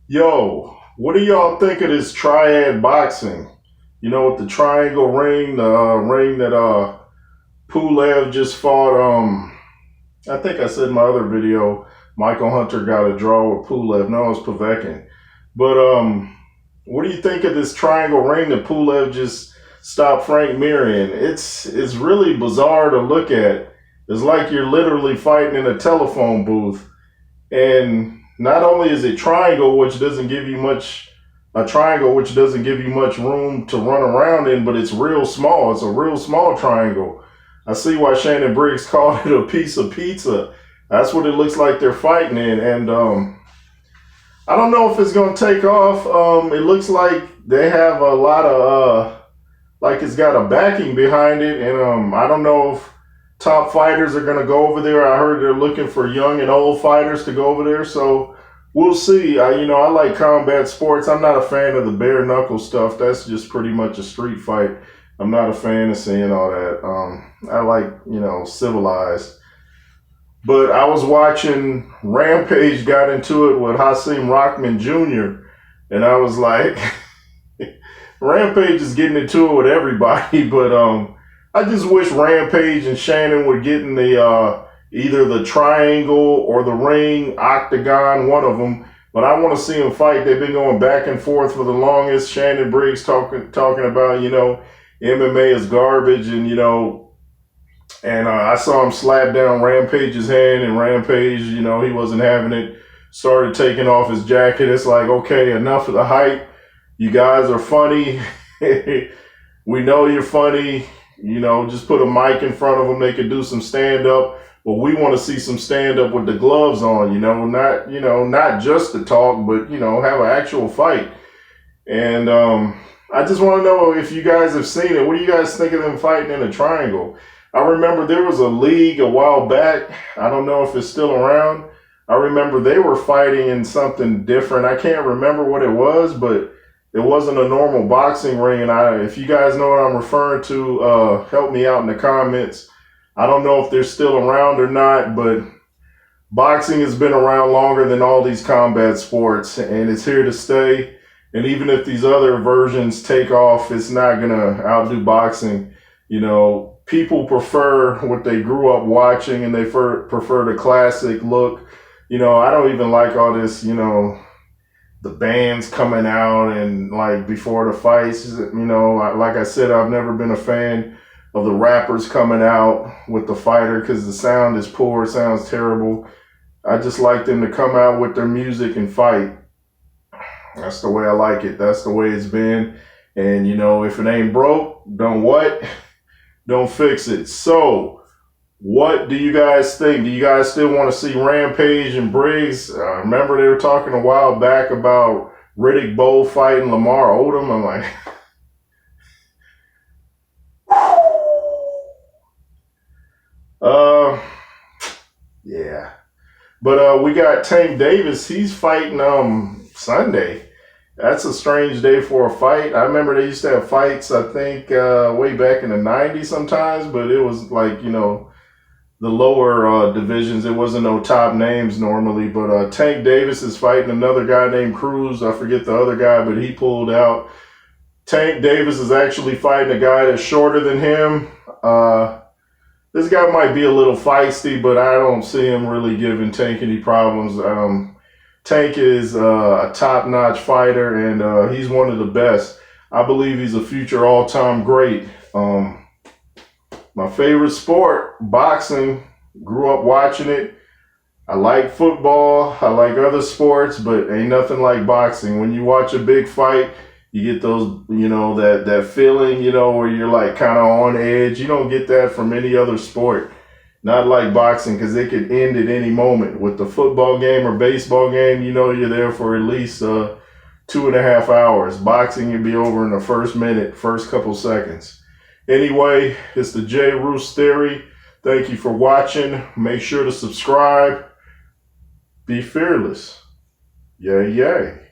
Yo, what do y'all think of this triad boxing? You know, with the triangle ring, the ring that Pulev just fought. I think I said in my other video, Michael Hunter got a draw with Pulev. No, it's Povetkin. But what do you think of this triangle ring that Pulev just stopped Frank Mir in? It's really bizarre to look at. It's like you're literally fighting in a telephone booth. And not only is it triangle, which doesn't give you much, a triangle which doesn't give you much room to run around in, but it's real small. It's a real small triangle. I see why Shannon Briggs called it a piece of pizza. That's what it looks like they're fighting in. And I don't know if it's going to take off. It looks like they have a lot of, like it's got a backing behind it. And I don't know if top fighters are going to go over there. I heard they're looking for young and old fighters to go over there. So we'll see. I like combat sports. I'm not a fan of the bare knuckle stuff. That's just pretty much a street fight. I'm not a fan of seeing all that. I like, civilized. But I was watching Rampage got into it with Hasim Rahman Jr. And I was like, Rampage is getting into it with everybody. But I just wish Rampage and Shannon would get in the either the triangle or the ring, octagon, one of them. But I want to see them fight. They've been going back and forth for the longest. Shannon Briggs talking about, MMA is garbage, and I saw him slap down Rampage's hand, and Rampage, he wasn't having it. Started taking off his jacket. It's like, okay, enough of the hype. You guys are funny. We know you're funny. Just put a mic in front of them. They could do some stand up. But we want to see some stand up with the gloves on, not just to talk, but, have an actual fight. And I just want to know if you guys have seen it. What do you guys think of them fighting in a triangle? I remember there was a league a while back. I don't know if it's still around. I remember they were fighting in something different. I can't remember what it was, but it wasn't a normal boxing ring. And if you guys know what I'm referring to, help me out in the comments. I don't know if they're still around or not, but boxing has been around longer than all these combat sports, and it's here to stay. And even if these other versions take off, it's not going to outdo boxing. People prefer what they grew up watching, and they prefer the classic look. I don't even like all this, the bands coming out and like before the fights. Like I said, I've never been a fan of the rappers coming out with the fighter because the sound is poor, it sounds terrible. I just like them to come out with their music and fight. That's the way I like it. That's the way it's been. And, if it ain't broke, don't what? Don't fix it. So, what do you guys think? Do you guys still want to see Rampage and Briggs? Remember they were talking a while back about Riddick Bowe fighting Lamar Odom? I'm like, yeah. But we got Tank Davis. He's fighting Sunday. That's a strange day for a fight. I remember they used to have fights, I think, way back in the 90s sometimes, but it was like, the lower divisions. It wasn't no top names normally. But Tank Davis is fighting another guy named Cruz. I forget the other guy, but he pulled out. Tank Davis is actually fighting a guy that's shorter than him. This guy might be a little feisty, but I don't see him really giving Tank any problems. Tank is a top-notch fighter, and he's one of the best. I believe he's a future all-time great. My favorite sport, boxing. Grew up watching it. I like football. I like other sports, but ain't nothing like boxing. When you watch a big fight, you get those, that feeling, where you're like kind of on edge. You don't get that from any other sport. Not like boxing, because it could end at any moment. With the football game or baseball game, you're there for at least 2.5 hours. Boxing, you'll be over in the first minute, first couple seconds. Anyway, it's the J. Roos Theory. Thank you for watching. Make sure to subscribe. Be fearless. Yay, yay.